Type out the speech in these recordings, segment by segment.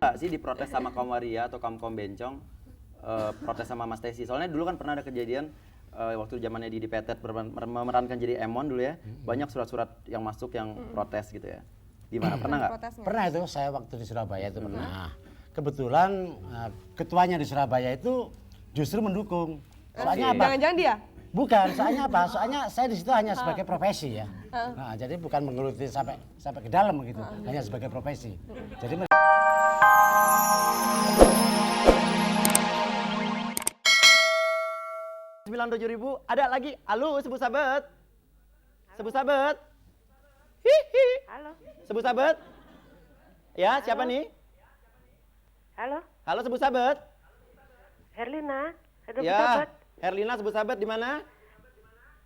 nggak sih diprotes sama kaum waria atau kaum bencong protes sama Mas Tesi? Soalnya dulu kan pernah ada kejadian waktu zamannya Didi Petet memerankan jadi Emon dulu ya, banyak surat-surat yang masuk yang protes gitu ya. Gimana, pernah nggak? Pernah itu, saya waktu di Surabaya itu pernah. Kebetulan ketuanya di Surabaya itu justru mendukung. Soalnya apa? Jangan-jangan dia? Bukan, soalnya apa? Soalnya saya di situ hanya sebagai profesi ya. Nah, jadi bukan menggeluti sampai ke dalam gitu, hanya sebagai profesi. Jadi 97.000 ada lagi. Halo, sebut sabet. Sebut sabet. Hihi. Halo. Sebut sabet. Ya, siapa nih? Halo. Halo, sebut sabet. Herlina. Aduh, Ya, sahabat. Herlina sebut sabet di mana?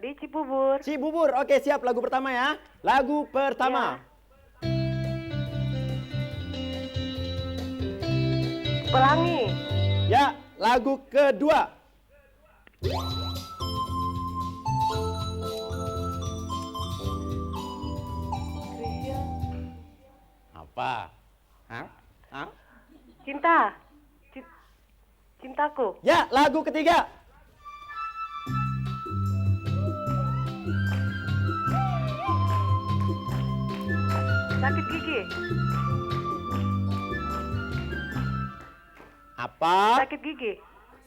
Di Cibubur. Cibubur. Oke, siap. Lagu pertama ya. Lagu pertama. Pelangi. Ya, lagu kedua. Apa? Hah? Hah? Cinta. Cintaku. Ya, lagu ketiga. Sakit gigi. Apa? Sakit gigi.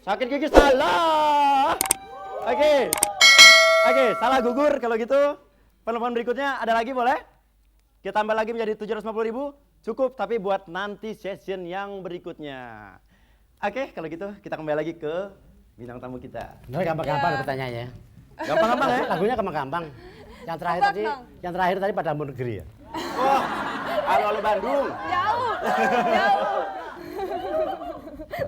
Sakit gigi salah. Oke. Oke, salah gugur kalau gitu. Penelpon berikutnya ada lagi boleh? Kita tambah lagi menjadi 750.000. Cukup tapi buat nanti session yang berikutnya. Oke, kalau gitu kita kembali lagi ke bintang tamu kita. bener gampang-gampang pertanyaannya. Gampang-gampang ya? Lagunya gampang-gampang. Yang terakhir tadi pada negeri ya. Oh, halo Bandung. Jauh. Jauh.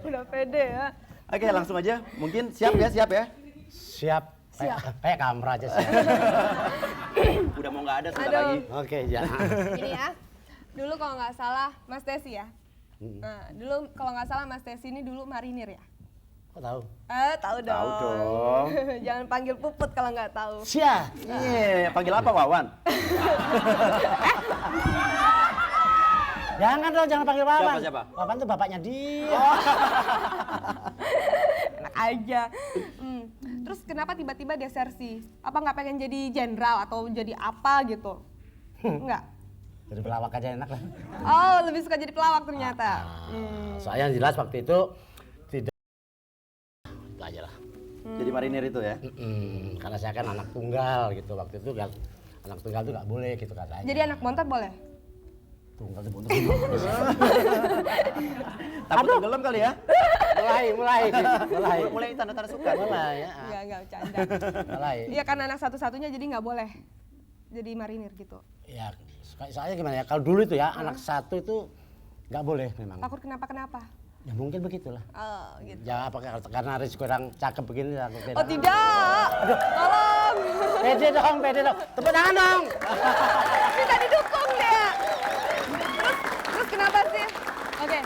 Udah pede ya. Oke, langsung aja. Mungkin siap ya, siap ya. Siap. Kayak kamera aja sih. Udah mau nggak ada sebentar Aduh. lagi. Oke, ya. Gini ya. Dulu kalau nggak salah Mas Tesi ya. Nah, dulu kalau nggak salah Mas Tesi ini dulu marinir ya. Kok tahu? Tahu dong. Tahu dong. Jangan panggil Puput kalau nggak tahu. Siap. Iya, panggil apa Wawan? Jangan dong, jangan panggil Wawan. Siapa? Wawan tuh bapaknya dia. Enak aja. Terus kenapa tiba-tiba desersi? Apa nggak pengen jadi jenderal atau jadi apa gitu? Enggak. Jadi pelawak aja enak lah. Oh, lebih suka jadi pelawak ternyata. Soalnya yang jelas waktu itu tidak itu aja lah. Jadi marinir itu ya? Karena saya kan anak tunggal gitu, waktu itu anak tunggal itu nggak boleh gitu katanya. Jadi anak bontot boleh? Tunggal itu bontot. Takut tenggelam kali ya? Mulai tanda-tanda suka. Mulai ya. Enggak bercanda. Mulai. Iya karena anak satu-satunya jadi nggak boleh jadi marinir gitu. Ya, soalnya gimana ya? Kalau dulu itu ya anak satu itu nggak boleh memang. Takut kenapa-kenapa? Ya mungkin begitulah. Oh, gitu. Ya apa karena Aris kurang cakep begini aku kira. Oh tidak. Aduh. Tolong. Pede dong. Tepuk tangan dong. Minta didukung deh. Terus kenapa sih? Oke.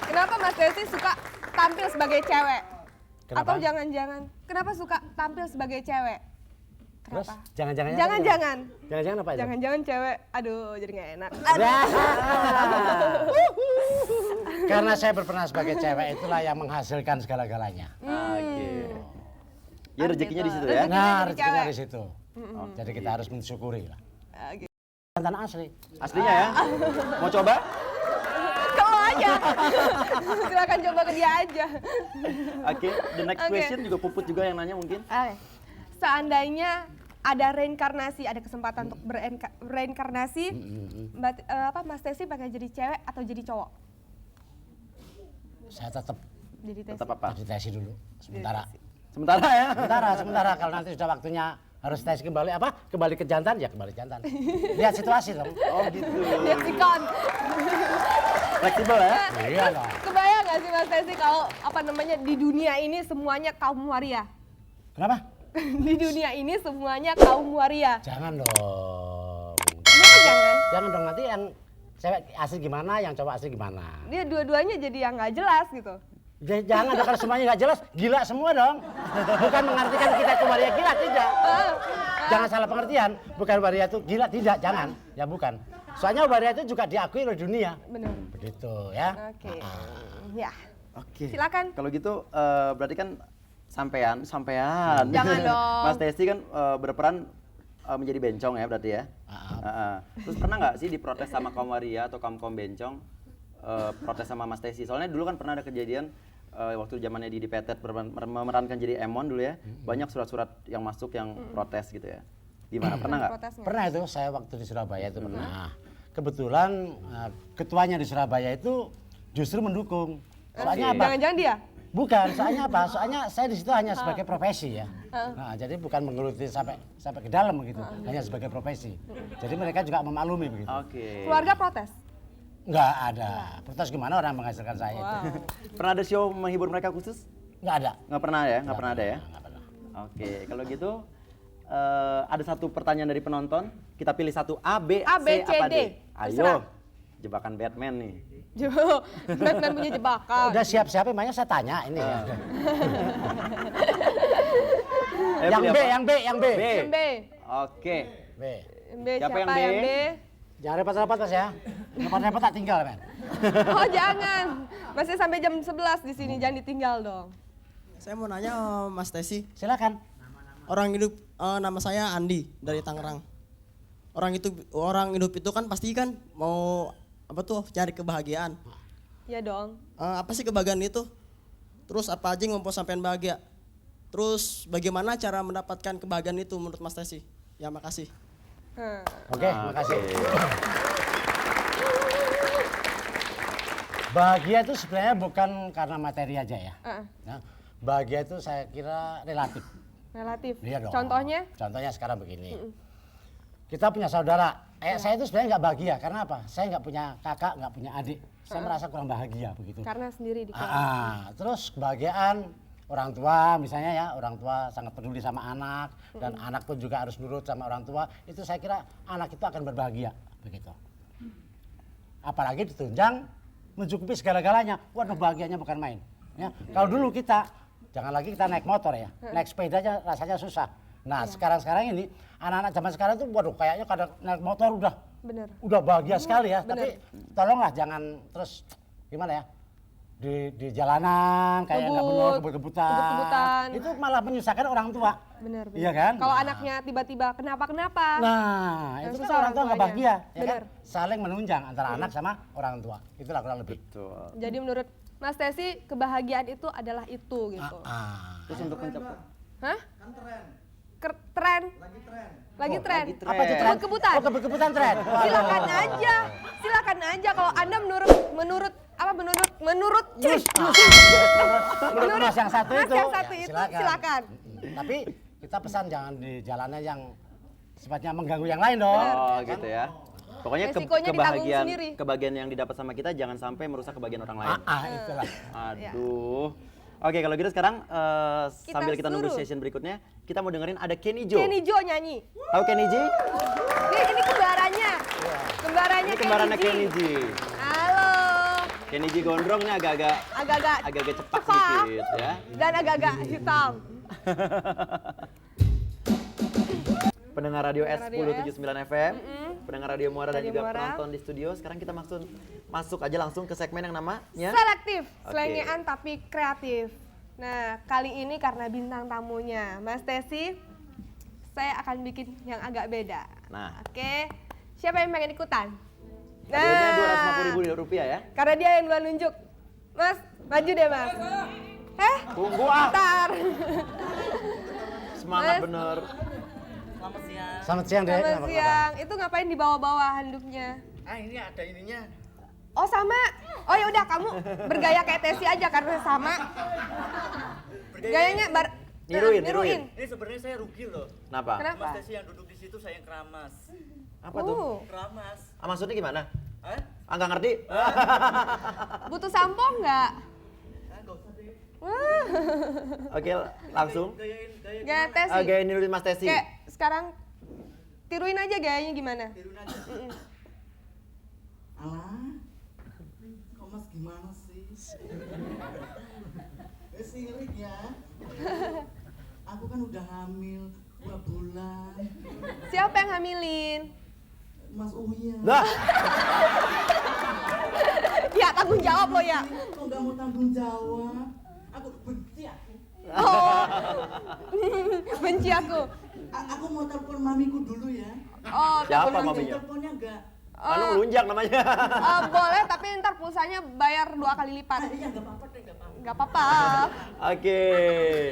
Kenapa Mas Desi suka tampil sebagai cewek? Kenapa? Atau jangan-jangan kenapa suka tampil sebagai cewek? Terus Kenapa? jangan-jangan apa aja? Jangan-jangan cewek. Aduh, jadi nggak enak. Karena saya berperan sebagai cewek itulah yang menghasilkan segala-galanya. Oke. Ya rezekinya di situ ya? Rezekinya Nah, jadi rezekinya cewek. di situ. Jadi kita harus mensyukuri lah. Oke. Jantan asli. Aslinya ya? Mau coba? Kalau aja. Silakan coba ke dia aja. Oke, the next Oke. question juga Puput juga yang nanya mungkin. Seandainya ada reinkarnasi, ada kesempatan untuk bereinkarnasi, Mas Tesi bakal jadi cewek atau jadi cowok? Saya tetap Jadi Tesi. Tetap apa? jadi tesi dulu sementara. Sementara ya? Sementara kalau nanti sudah waktunya harus tes kembali kembali ke jantan ya kembali jantan. Lihat situasi dong. Oh gitu. Lihat sikon. Fleksibel ya? Iya dong. Kebayang nggak sih Mas Tesi kalau di dunia ini semuanya kaum waria? Kenapa? Di dunia ini semuanya kaum waria. Jangan dong. Kenapa jangan? Jangan dong, nanti yang cewek asli gimana, yang cowok asli gimana. Dia dua-duanya jadi yang nggak jelas gitu. Jangan dong, kalau semuanya nggak jelas, gila semua dong. Bukan mengartikan kita itu waria gila, tidak. Jangan salah pengertian, bukan waria itu gila, tidak, jangan. Ya bukan. Soalnya Waria itu juga diakui oleh dunia. Benar. Begitu ya. Oke. Ya. Oke. Silakan. Kalau gitu berarti kan sampean. Jangan dong. Mas Tesi kan berperan menjadi bencong ya berarti ya. Terus pernah nggak sih diprotes sama kaum waria atau kaum bencong protes sama Mas Tesi? Soalnya dulu kan pernah ada kejadian waktu zamannya di Petet memerankan jadi Emon dulu ya. Banyak surat-surat yang masuk yang protes gitu ya. Gimana, pernah nggak? Protes nggak? Pernah itu saya waktu di Surabaya itu pernah. Kebetulan ketuanya di Surabaya itu justru mendukung. Soalnya apa? Jangan-jangan dia? Bukan, soalnya apa? Soalnya saya di situ hanya sebagai profesi ya. Nah, jadi bukan menggeluti sampai ke dalam begitu. Hanya sebagai profesi. Jadi mereka juga memaklumi begitu. Oke. Keluarga protes? Nggak ada. Protes gimana orang menghasilkan saya itu? Pernah ada show menghibur mereka khusus? Nggak ada. Nggak pernah ya? Nggak pernah ada ya? Nggak pernah. Oke, kalau gitu ada satu pertanyaan dari penonton. Kita pilih satu A, B, A, B, C, apa C, D. D? Terserah. Ayo, jebakan Batman nih. Batman punya jebakan. Udah siap-siap, emangnya saya tanya ini ya. Yang pilih B, apa? yang B. B. Yang B. Oke. B. B Siapa yang B? Yang B? Jangan repot-repot Mas ya. Repot-repot tak tinggal men. Oh jangan. Masih sampai jam 11 di sini, jangan ditinggal dong. Saya mau nanya Mas Tesi. Silakan. Orang hidup nama saya Andi dari Tangerang. Orang hidup itu kan pasti kan mau apa tuh cari kebahagiaan. Ya dong. Apa sih kebahagiaan itu? Terus apa aja yang membuat sampean bahagia? Terus bagaimana cara mendapatkan kebahagiaan itu menurut Mas Tesi? Ya makasih. Oke, makasih. Bahagia itu sebenarnya bukan karena materi aja ya. Nah, bahagia itu saya kira relatif. Relatif. Iya dong. Contohnya? Contohnya sekarang begini. Kita punya saudara. Saya itu sebenarnya nggak bahagia. Karena apa? Saya nggak punya kakak, nggak punya adik. Saya merasa kurang bahagia begitu. Karena sendiri di Terus kebahagiaan orang tua misalnya ya, orang tua sangat peduli sama anak dan anak pun juga harus nurut sama orang tua. Itu saya kira anak itu akan berbahagia begitu. Apalagi ditunjang mencukupi segala-galanya. Waduh, bahagianya bukan main. Ya, kalau dulu kita jangan lagi kita naik motor ya, naik sepeda aja rasanya susah. Nah, sekarang ini anak-anak zaman sekarang tuh waduh kayaknya kadang naik motor udah bahagia sekali ya. Tapi tolonglah jangan terus gimana ya? Di jalanan kayak nggak benar kebut-kebutan. Itu malah menyusahkan orang tua. Benar. Iya kan? Kalau anaknya tiba-tiba kenapa? Nah, Yang itu susah kan orang tua nggak tuanya. bahagia, ya Benar. kan? Saling menunjang antara anak sama orang tua. Itulah kurang lebih. Betul. Jadi menurut Mas Tesi kebahagiaan itu adalah itu gitu. Terus untuk mencapai Hah? Tren. Lagi tren. Apa itu tren? Kebut-kebutan. Oh, kebut-kebutan tren. Silakan aja kalau Anda menurut Menurut Mas yang satu Mas itu. yang satu ya, itu, silakan. Tapi kita pesan jangan di jalannya yang sifatnya mengganggu yang lain dong. Oh gitu ya. Pokoknya Resikonya ditanggung sendiri. kebahagiaan yang didapat sama kita jangan sampai merusak kebahagiaan orang lain. Itulah. Aduh. Oke, kalau gitu sekarang sambil kita nunggu suruh. session berikutnya, kita mau dengerin ada Kenny Jo. Kenny Jo nyanyi. Tahu Kenny Ji? Ini kembarannya. Kembarannya Ini kembarannya Kenny Kenny Ji. Ji. Halo. Kenny Ji gondrong nih agak-agak Agak-agak cepak sedikit ya. dan agak-agak hitam. Pendengar radio Radio S1079 FM, pendengar radio Muara dan Radio juga Muara. penonton di studio. Sekarang kita masuk aja langsung ke segmen yang namanya Selektif, Oke. selengean tapi kreatif. Nah, kali ini karena bintang tamunya Mas Tesi, saya akan bikin yang agak beda. Nah. Oke, siapa yang pengen ikutan? hadiahnya Rp250.000 ya. Karena dia yang duluan nunjuk. Mas, maju deh Mas. Tunggu ah. Bentar. Semangat Mas. bener. Selamat siang, Dek. Selamat siang. Itu ngapain di bawah-bawah handuknya? Ini ada ininya. Oh sama. Oh ya udah kamu bergaya kayak Tesi aja karena sama. Gayanya Niruin. Ini sebenarnya saya rugi loh. Kenapa? Kenapa? Mas Tesi yang duduk di situ saya yang keramas. Apa tuh? Keramas. Maksudnya gimana? Hah? Nggak ngerti? Butuh sampo nggak? Enggak usah deh. Oke, langsung. Gaya Tesi. Gaya niruin Mas Tesi. Kayak sekarang tiruin aja gayanya gimana? Tiruin aja. Alah. Kok Mas gimana sih? Sirik ya. Aku kan udah hamil 2 bulan. Siapa yang hamilin? Mas Uya. Lah, Ya tanggung jawab lo ya. Kok nggak mau tanggung jawab? Aku benci aku. Oh. Benci aku. Aku mau telepon mamiku dulu ya. Oh, Siapa telepon maminya? Teleponnya enggak. anu melunjak namanya. boleh tapi ntar pulsanya bayar 2 kali lipat. Iya nggak apa-apa deh, nggak apa-apa. Nggak apa-apa. Oke.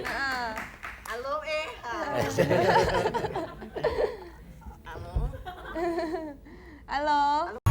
Nah. Halo Halo.